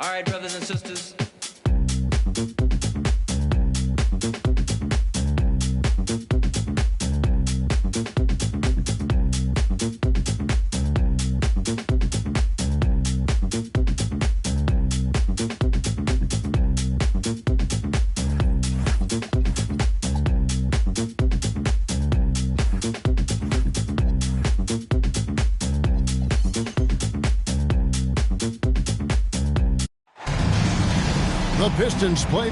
All right, brothers and sisters. The Pistons play.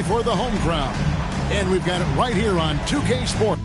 For the home crowd. And we've got it right here on 2K Sports.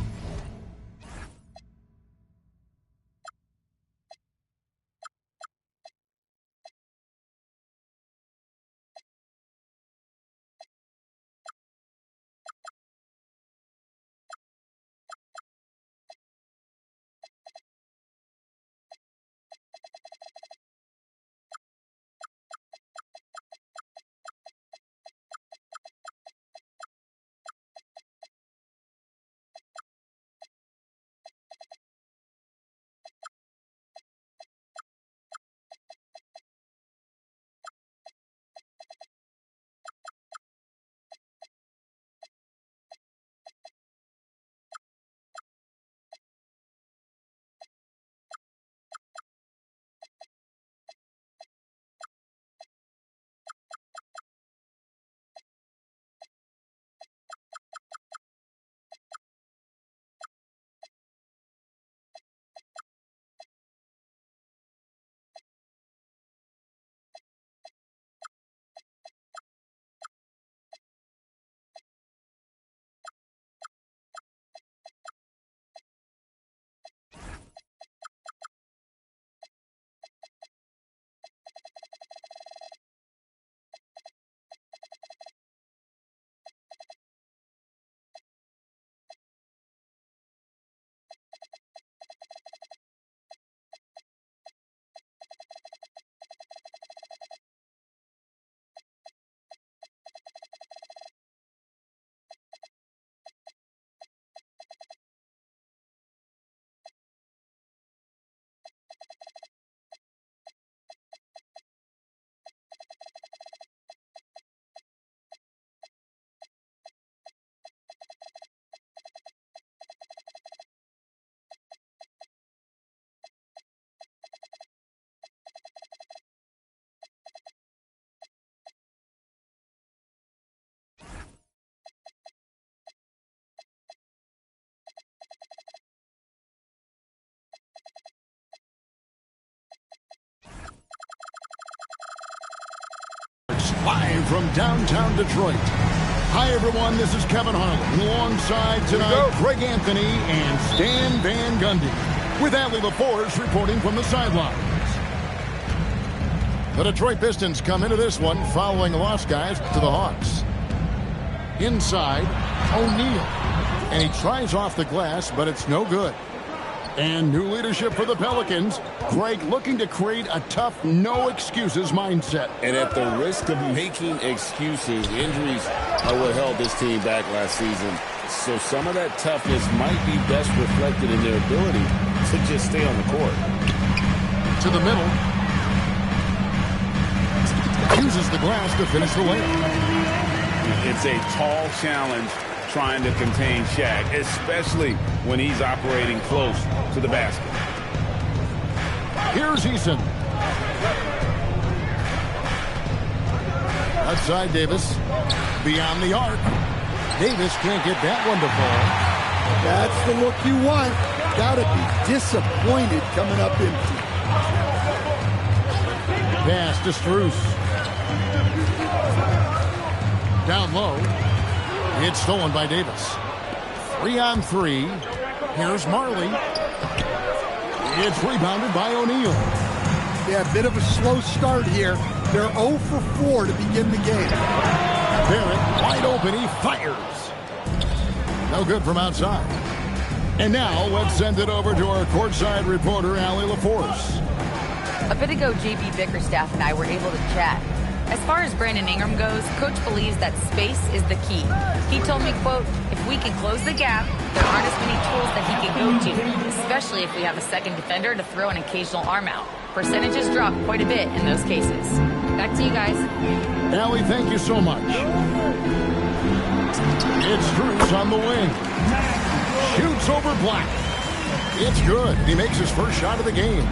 Live from downtown Detroit. Hi, everyone. This is Kevin Harlan. Alongside tonight, Greg Anthony and Stan Van Gundy. With Allie LaForce reporting from the sidelines. The Detroit Pistons come into this one following loss, guys, to the Hawks. Inside, O'Neal. And he tries off the glass, but it's no good. And new leadership for the Pelicans. Greg looking to create a tough, no-excuses mindset. And at the risk of making excuses, injuries are what held this team back last season. So some of that toughness might be best reflected in their ability to just stay on the court. To the middle. Uses the glass to finish the layup. It's a tall challenge trying to contain Shaq, especially when he's operating close to the basket. Here's Eason. Outside Davis. Beyond the arc. Davis can't get that one to fall. That's the look you want. Gotta be disappointed coming up empty. Pass to Strus. Down low. It's stolen by Davis. 3-on-3. Here's Marley. It's rebounded by O'Neal. Yeah, a bit of a slow start here. They're 0 for 4 to begin the game. Barrett wide open. He fires. No good from outside. And now let's send it over to our courtside reporter, Allie LaForce. A bit ago, JB Bickerstaff and I were able to chat. As far as Brandon Ingram goes, Coach believes that space is the key. He told me, quote, if we can close the gap, there aren't as many tools that he can go to, especially if we have a second defender to throw an occasional arm out. Percentages drop quite a bit in those cases. Back to you guys. Allie, thank you so much. It's Strus on the wing. Shoots over Black. It's good. He makes his first shot of the game.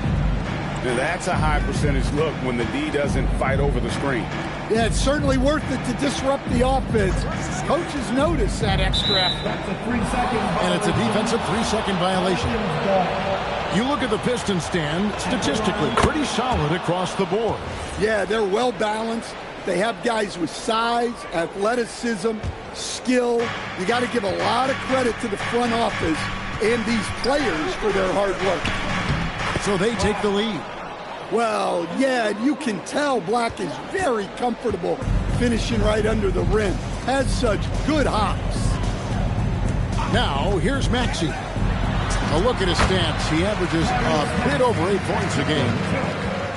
Now that's a high percentage look when the D doesn't fight over the screen. Yeah, it's certainly worth it to disrupt the offense. Coaches notice that extra effort. And it's a defensive 3-second violation. You look at the Pistons stand, statistically pretty solid across the board. Yeah, they're well balanced. They have guys with size, athleticism, skill. You got to give a lot of credit to the front office and these players for their hard work. So they take the lead. Well, yeah, you can tell Black is very comfortable finishing right under the rim. Has such good hops. Now, here's Maxey. A look at his stats. He averages a bit over 8 points a game.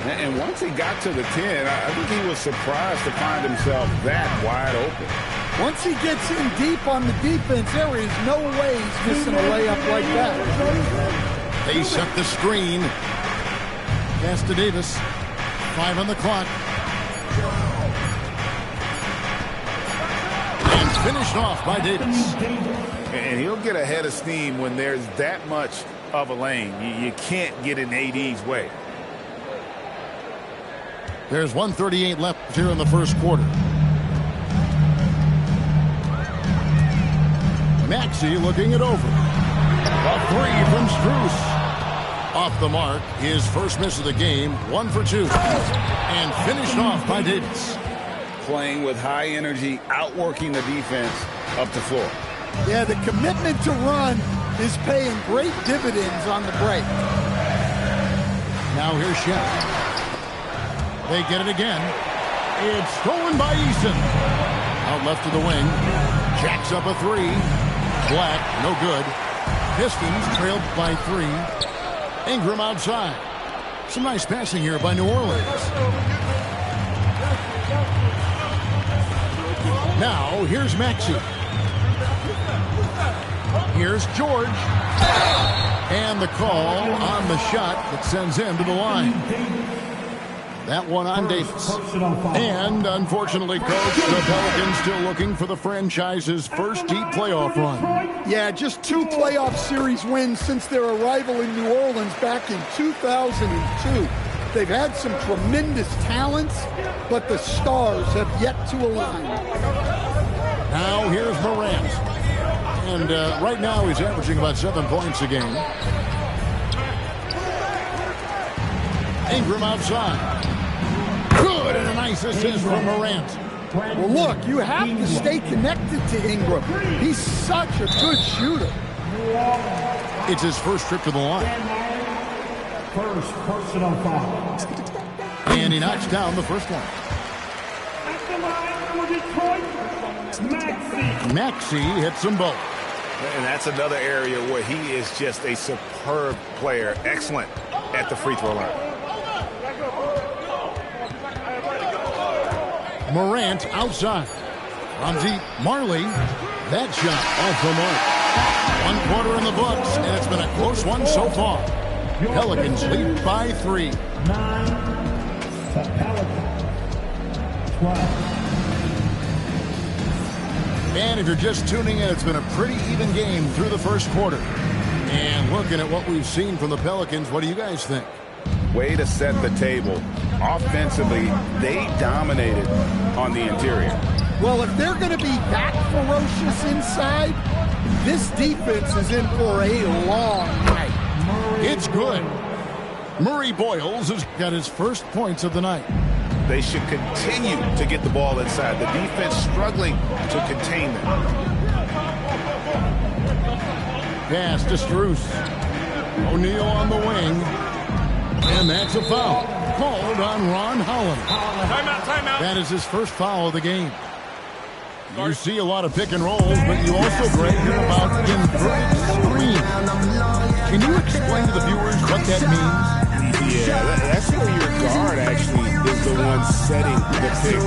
And once he got to the 10, I think he was surprised to find himself that wide open. Once he gets in deep on the defense, there is no way he's missing a layup like that. They set the screen. Pass to Davis. 5 on the clock. And finished off by Davis. And he'll get ahead of steam when there's that much of a lane. You can't get in AD's way. There's 1:38 left here in the first quarter. Maxey looking it over. A 3 from Strus. Off the mark, his first miss of the game, 1 for 2. And finished off by Davis. Playing with high energy, outworking the defense up the floor. Yeah, the commitment to run is paying great dividends on the break. Now here's Shaq. They get it again. It's stolen by Eason. Out left to the wing. Jacks up a 3. Black, no good. Pistons trailed by 3. Ingram outside. Some nice passing here by New Orleans. Now, here's Maxey. Here's George. And the call on the shot that sends him to the line. That one on Davis. And, unfortunately, Coach, the Pelicans still looking for the franchise's first deep playoff run. Yeah, just 2 playoff series wins since their arrival in New Orleans back in 2002. They've had some tremendous talents, but the stars have yet to align. Now here's Morant. And right now he's averaging about 7 points a game. Ingram outside. Good, and a nice assist from Morant. Well, look, you have to stay connected to Ingram. He's such a good shooter. It's his first trip to the line. First personal foul. And he knocks down the first one. Maxey hits them both. And that's another area where he is just a superb player. Excellent at the free throw line. Morant outside. Ramsey Marley. That shot off the mark. 1 quarter in the books, and it's been a close one so far. Pelicans lead by 3. 9. The Pelicans. 12. And if you're just tuning in, it's been a pretty even game through the first quarter. And looking at what we've seen from the Pelicans, what do you guys think? Way to set the table. Offensively, they dominated on the interior. Well, if they're going to be that ferocious inside, this defense is in for a long night. It's good. Murray Boyles has got his first points of the night. They should continue to get the ball inside. The defense struggling to contain them. Pass to Strus. O'Neal on the wing. And that's a foul. Called on Ron Holland. Timeout. That is his first foul of the game. You see a lot of pick and rolls, but you also, Greg, hear about inverted screen. Can you explain to the viewers what that means? Yeah, that's where your guard actually is the one setting the pick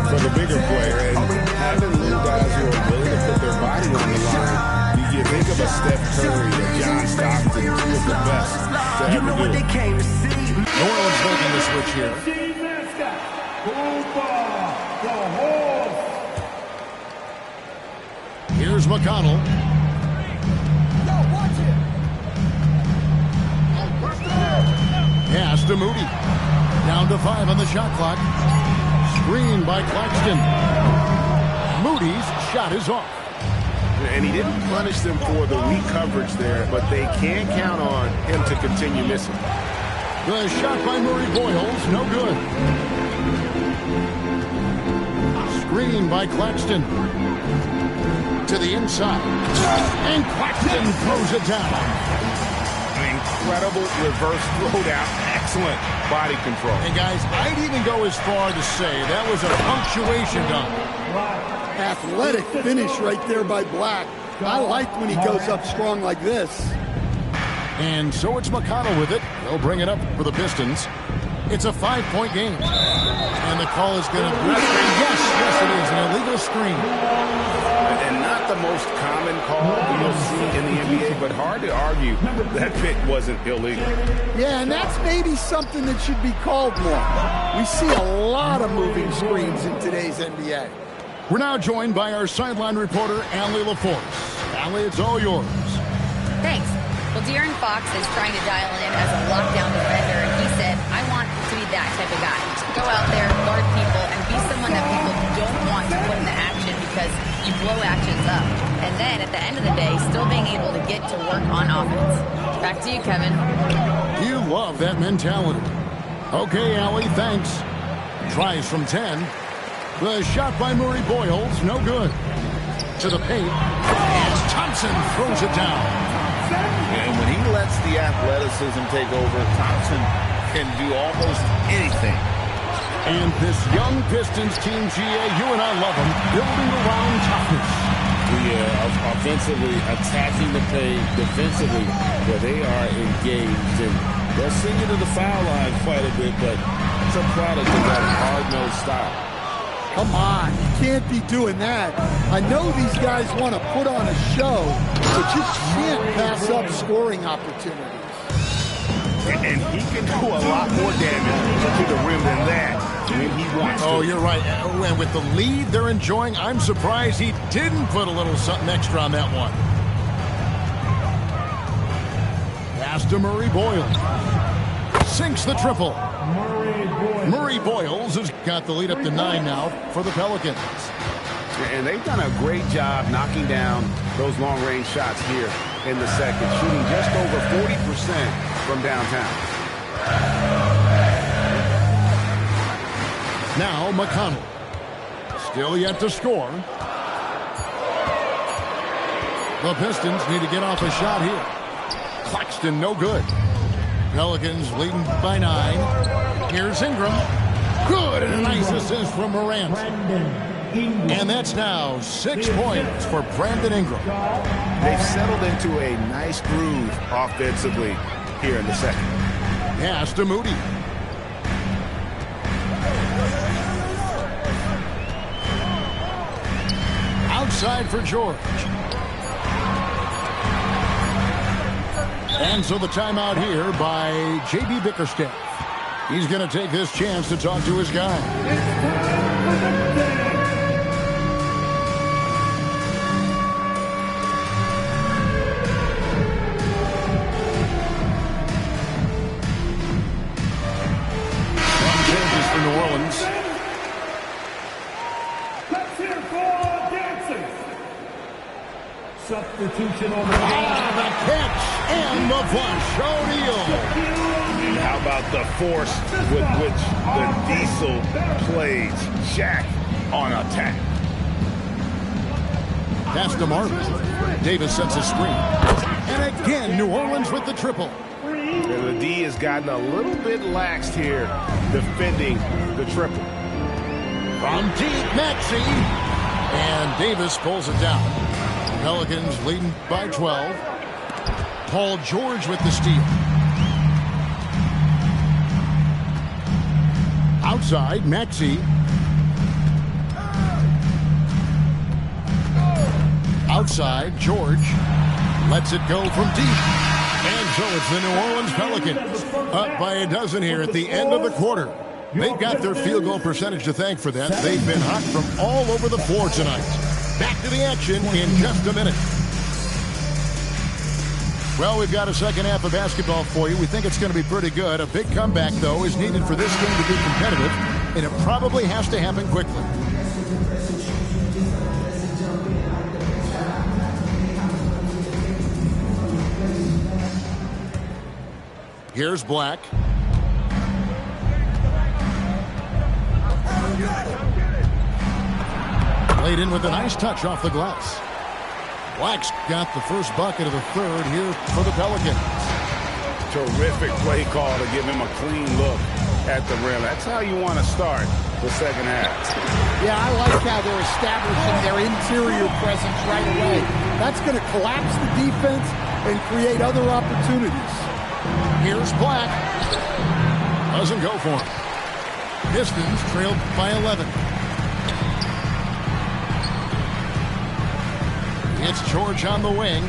for the bigger player. And having little guys who are willing to put their body on the line, you think of a Steph Curry, a John Stockton, two of the best to ever do it. New Orleans making the switch here. Here's McConnell. Pass to Moody. Down to 5 on the shot clock. Screen by Claxton. Moody's shot is off. And he didn't punish them for the weak coverage there, but they can count on him to continue missing. The shot by Murray Boyles, no good. Screen by Claxton. To the inside. And Claxton throws it down. An incredible reverse throwdown. Excellent body control. And guys, I'd even go as far to say that was a punctuation dunk. Athletic finish right there by Black. I like when he goes up strong like this. And so it's McConnell with it. They'll bring it up for the Pistons. It's a 5-point game. And the call is going to be... Yes, it is. An illegal screen. And not the most common call you'll see in the NBA, but hard to argue that pick wasn't illegal. Yeah, and that's maybe something that should be called more. We see a lot of moving screens in today's NBA. We're now joined by our sideline reporter, Allie LaForce. Allie, it's all yours. Thanks. Well, De'Aaron Fox is trying to dial in as a lockdown defender, and he said, I want to be that type of guy. Go out there, guard people, and be someone that people don't want to put into action because you blow actions up. And then, at the end of the day, still being able to get to work on offense. Back to you, Kevin. You love that mentality. Okay, Allie, thanks. Tries from 10. The shot by Murray Boyles, no good. To the paint, as Thompson throws it down. And when he lets the athleticism take over, Thompson can do almost anything. And this young Pistons team, GA, you and I love them, building around toughness. Offensively, attacking the paint, defensively, where they are engaged. And they'll send you to the foul line quite a bit, but it's a product of that hard-nosed style. Come on, you can't be doing that. I know these guys want to put on a show, but you can't pass up scoring opportunities. And he can do a lot more damage to the rim than that when he wants to. Oh, you're right. And with the lead they're enjoying, I'm surprised he didn't put a little something extra on that one. Pass to Murray Boyles. Sinks the triple. Murray Boyles has got the lead up to 9 now for the Pelicans. And they've done a great job knocking down those long-range shots here in the second, shooting just over 40% from downtown. Now McConnell. Still yet to score. The Pistons need to get off a shot here. Claxton, no good. Pelicans leading by 9. Here's Ingram. Good, and a nice assist from Morant. And that's now 6 points for Brandon Ingram. They've settled into a nice groove offensively here in the second. Pass to Moody. Outside for George. And so the timeout here by J.B. Bickerstaff. He's going to take this chance to talk to his guy. Attention on the The catch and the flush. O'Neal. How about the force with which the Diesel plays Shaq on attack? Pass to Marvin. Davis sets a screen. And again, New Orleans with the triple. And the D has gotten a little bit laxed here defending the triple. From deep, Maxey. And Davis pulls it down. Pelicans leading by 12. Paul George with the steal. Outside, Maxey. Outside, George lets it go from deep. And so it's the New Orleans Pelicans up by a dozen here at the end of the quarter. They've got their field goal percentage to thank for that. They've been hot from all over the floor tonight. Back to the action in just a minute. Well, we've got a second half of basketball for you. We think it's going to be pretty good. A big comeback, though, is needed for this game to be competitive, and it probably has to happen quickly. Here's Black. Laid in with a nice touch off the glass. Black's got the first bucket of the third here for the Pelicans. Terrific play call to give him a clean look at the rim. That's how you want to start the second half. Yeah, I like how they're establishing their interior presence right away. That's going to collapse the defense and create other opportunities. Here's Black. Doesn't go for him. Pistons trailed by 11. It's George on the wing.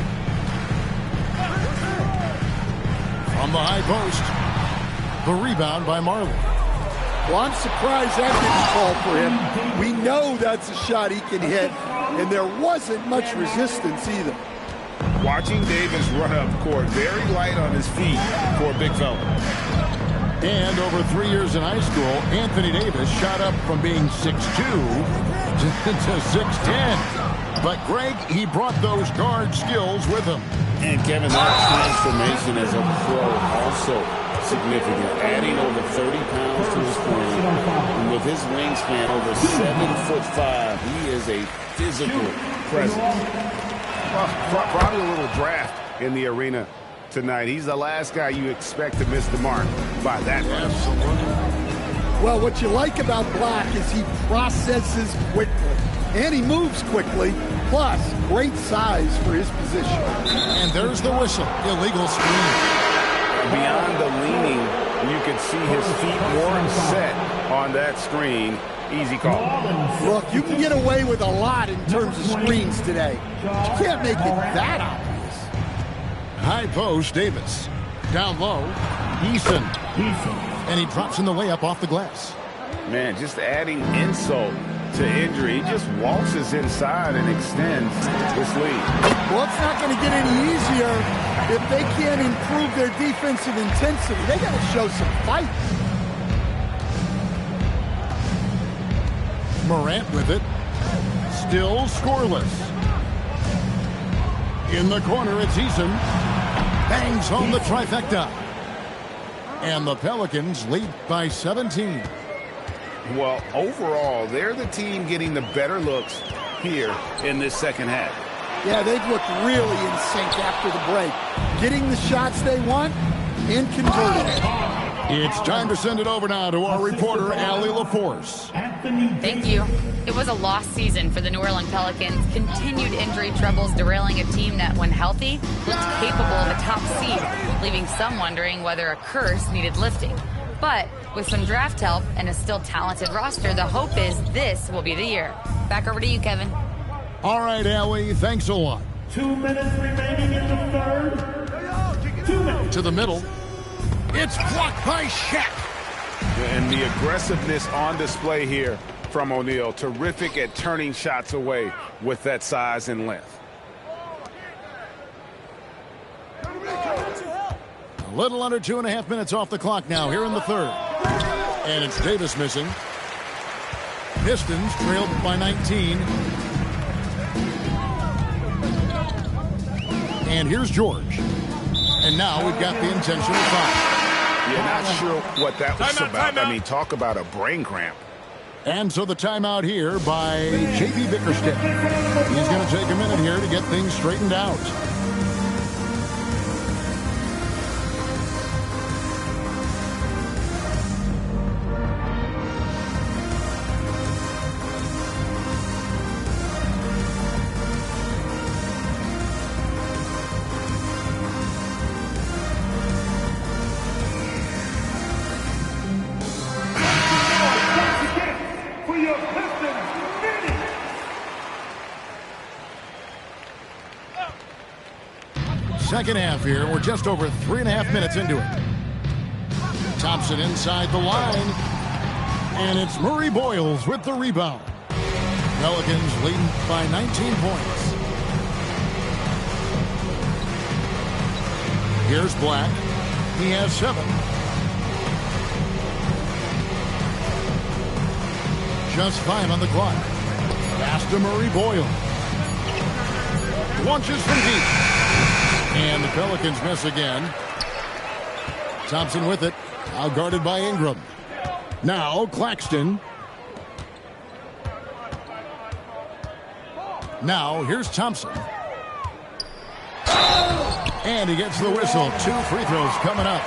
From the high post. The rebound by Marley. Well, I'm surprised that didn't fall for him. We know that's a shot he can hit, and there wasn't much resistance either. Watching Davis run up court, very light on his feet for a big fella. And over 3 years in high school, Anthony Davis shot up from being 6'2" to 6'10". But Greg, he brought those guard skills with him. And Kevin, that transformation as a pro also significant. Adding over 30 pounds to his frame. And with his wingspan over 7'5", he is a physical presence. Probably a little draft in the arena tonight. He's the last guy you expect to miss the mark by that much. Absolutely. Well, what you like about Black is he processes quickly. And he moves quickly, plus great size for his position. And there's the whistle. Illegal screen. Beyond the leaning, you could see his feet more set on that screen. Easy call. Look, you can get away with a lot in terms of screens today. You can't make it that obvious. High post, Davis. Down low, Eason. And he drops in the layup off the glass. Man, just adding insult to injury. He just waltzes inside and extends this lead. Well, it's not going to get any easier if they can't improve their defensive intensity. They got to show some fight. Morant with it. Still scoreless. In the corner, it's Eason. Bangs home the trifecta. And the Pelicans lead by 17. Well, overall, they're the team getting the better looks here in this second half. Yeah, they've looked really in sync after the break. Getting the shots they want and converting it. It's time to send it over now to our reporter, Allie LaForce. Thank you. It was a lost season for the New Orleans Pelicans. Continued injury troubles derailing a team that, when healthy, looked capable of a top seed, leaving some wondering whether a curse needed lifting. But with some draft help and a still talented roster, the hope is this will be the year. Back over to you, Kevin. All right, Allie, thanks a lot. 2 minutes remaining in the third. 2 minutes. To the middle. It's blocked by Shaq. And the aggressiveness on display here from O'Neal. Terrific at turning shots away with that size and length. A little under 2.5 minutes off the clock now here in the third. And it's Davis missing. Pistons trailed by 19. And here's George. And now we've got the intentional foul. Yeah, not sure what that was about. I mean, talk about a brain cramp. And so the timeout here by J.B. Bickerstaff. He's going to take a minute here to get things straightened out. Second half here. We're just over 3.5 minutes into it. Thompson inside the line. And it's Murray Boyles with the rebound. Pelicans leading by 19 points. Here's Black. He has 7. Just 5 on the clock. Pass to Murray Boyles. Launches from deep. And the Pelicans miss again. Thompson with it. Now guarded by Ingram. Now Claxton. Now here's Thompson. And he gets the whistle. 2 free throws coming up.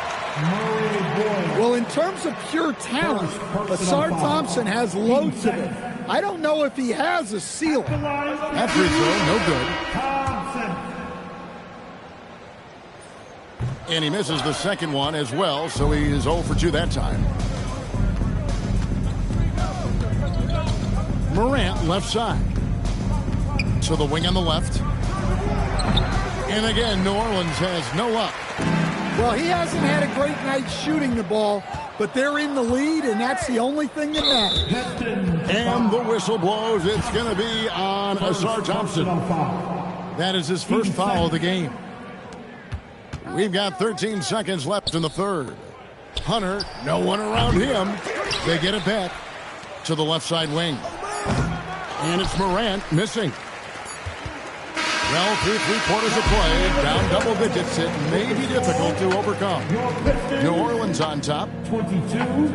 Well, in terms of pure talent, Ausar Thompson has loads of it. I don't know if he has a ceiling. That free throw, no good. And he misses the second one as well, so he is 0 for 2 that time. Morant left side. To the wing on the left. And again, New Orleans has no luck. Well, he hasn't had a great night shooting the ball, but they're in the lead, and that's the only thing that matters. And the whistle blows. It's going to be on Ausar Thompson. That is his first foul of the game. We've got 13 seconds left in the third. Hunter, no one around him. They get it back to the left side wing. And it's Morant missing. Well, through 3/4 of play, down double digits, it may be difficult to overcome. New Orleans on top. 22,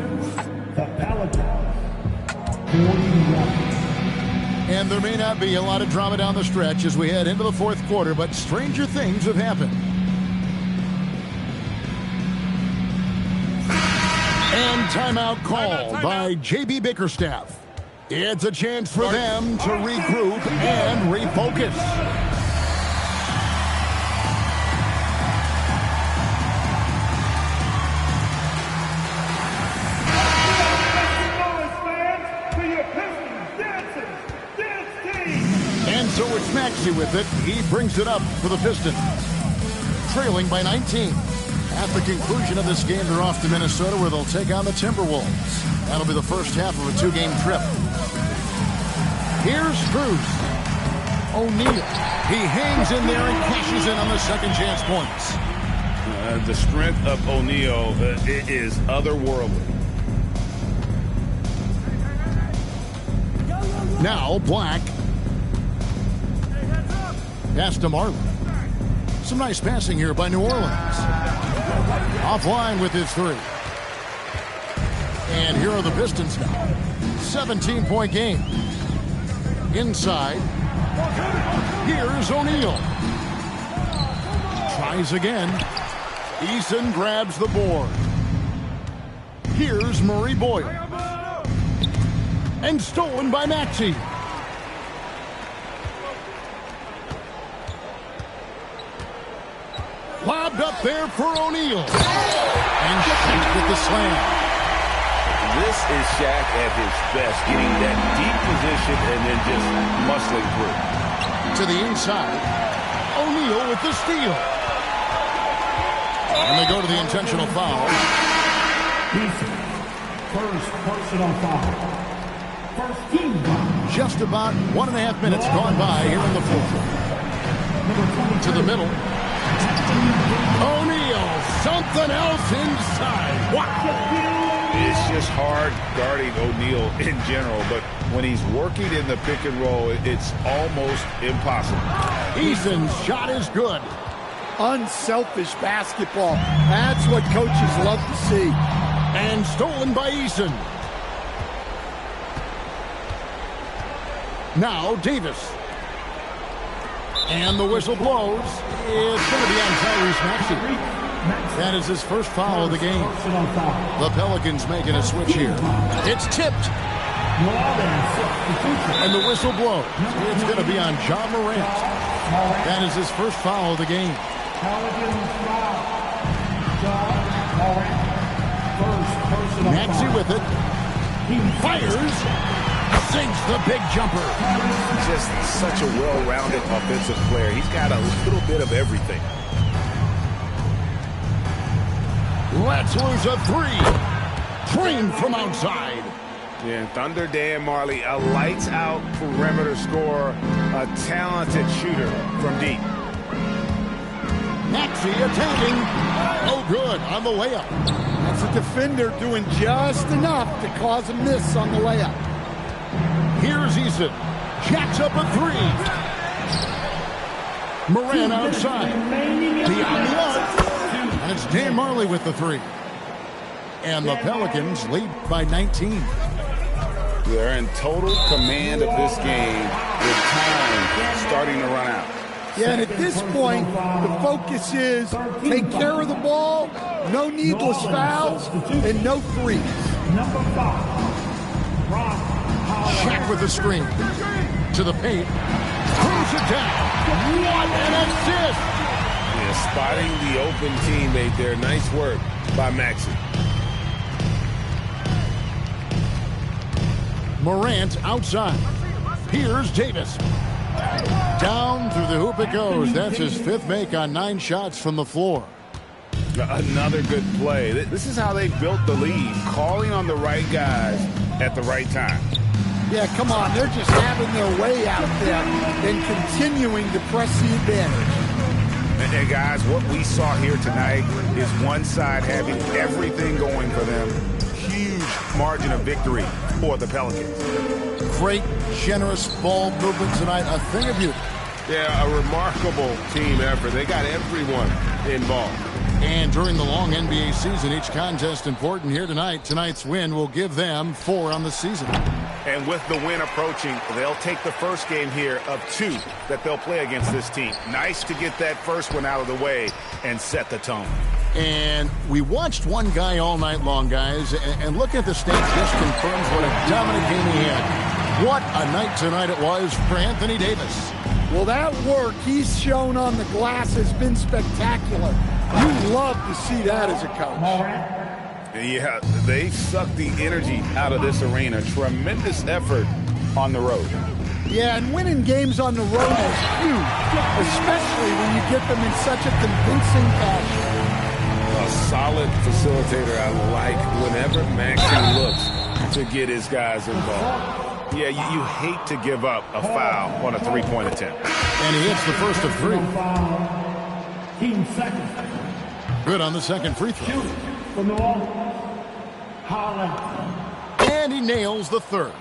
the Pelicans. 41. And there may not be a lot of drama down the stretch as we head into the fourth quarter, but stranger things have happened. And timeout called by J.B. Bickerstaff. It's a chance for them to regroup and refocus. And so it's Maxey with it. He brings it up for the Pistons. Trailing by 19. At the conclusion of this game, they're off to Minnesota where they'll take on the Timberwolves. That'll be the first half of a 2-game trip. Here's Strus. O'Neal. He hangs in there and cashes in on the second chance points. The strength of O'Neal is otherworldly. Now Black. Pass to Marlin. Some nice passing here by New Orleans. Offline with his 3. And here are the Pistons now. 17-point game. Inside. Here's O'Neal. Tries again. Eason grabs the board. Here's Murray Boyles. And stolen by Maxey. Lobbed up there for O'Neal. And Shaq with the slam. This is Shaq at his best, getting that deep position and then just muscling through. To the inside. O'Neal with the steal. And they go to the intentional foul. First personal foul. First team foul. Just about 1.5 minutes gone by here in the fourth. To the middle. O'Neal, something else inside. Wow. It's just hard guarding O'Neal in general, but when he's working in the pick and roll, it's almost impossible. Eason's shot is good. unselfish basketball. That's what coaches love to see. And stolen by Eason. Now Davis. And the whistle blows. It's going to be on Tyrese Maxey. That is his first foul of the game. The Pelicans making a switch here. It's tipped. And the whistle blows. It's going to be on Ja Morant. That is his first foul of the game. Maxey with it. Fires. Sinks the big jumper. Just such a well-rounded offensive player. He's got a little bit of everything. Let's lose a three. Trained from outside. Yeah, Thunder Dan Marley, a lights-out perimeter scorer, a talented shooter from deep. Maxey attacking. Oh, good on the layup. That's a defender doing just enough to cause a miss on the layup. Here's Eason. Jacks up a three. Morant outside. Beyond the arc. And it's Dan Marley with the three. And the Pelicans lead by 19. They're in total command of this game with time starting to run out. Yeah, and at this point, the focus is take care of the ball, no needless fouls, and no threes. Shaq with the screen. To the paint. Throws it down. What an assist! Yeah, spotting the open teammate there. Nice work by Maxey. Morant outside. Here's Davis. Down through the hoop it goes. That's his fifth make on 9 shots from the floor. Another good play. This is how they built the lead, calling on the right guys at the right time. Yeah, come on. They're just having their way out there and continuing to press the advantage. And guys, what we saw here tonight is one side having everything going for them. Huge margin of victory for the Pelicans. Great, generous ball movement tonight. A thing of beauty. Yeah, a remarkable team effort. They got everyone involved. And during the long NBA season, each contest important here tonight. Tonight's win will give them 4 on the season. And with the win approaching, they'll take the first game here of 2 that they'll play against this team. Nice to get that first one out of the way and set the tone. And we watched one guy all night long, guys, and looking at the stats just confirms what a dominant game he had. What a night tonight it was for Anthony Davis. Well, that work he's shown on the glass has been spectacular. You love to see that as a coach. Yeah, they sucked the energy out of this arena. Tremendous effort on the road. Yeah, and winning games on the road is huge, especially when you get them in such a convincing fashion. A solid facilitator. I like whenever Maxey looks to get his guys involved. Yeah, you hate to give up a foul on a three-point attempt. And he hits the first of 3. Good on the second free throw. And he nails the third.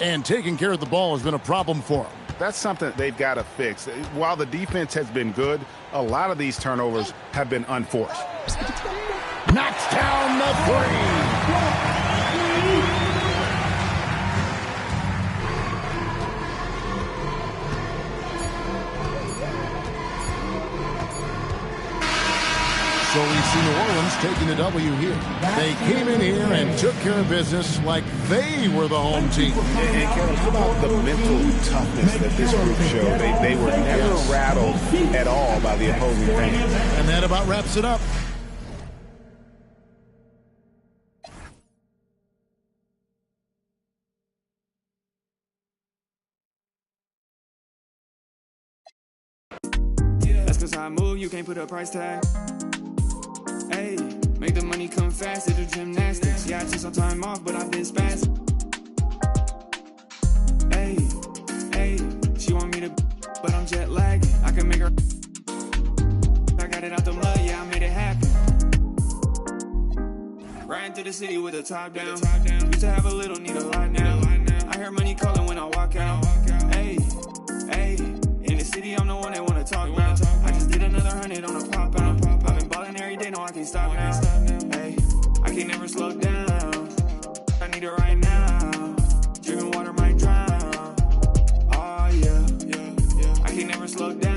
And taking care of the ball has been a problem for him. That's something they've got to fix. While the defense has been good, a lot of these turnovers have been unforced. Knocks down the 3. So we see New Orleans taking the W here. They came in here and took care of business like they were the home team. And Kevin, how about the mental toughness that this group showed? They were never rattled at all by the opposing fans. And that about wraps it up. That's 'cause I move, you can't put a price tag. Hey, make the money come fast, do gymnastics. Yeah, I took some time off, but I've been spastic. Hey, she want me to, but I'm jet lagging. I can make her. I got it out the mud, yeah, I made it happen. Riding through the city with the top down. Used to have a little, need a lot now. I hear money calling when I walk out. Hey, in the city slow down.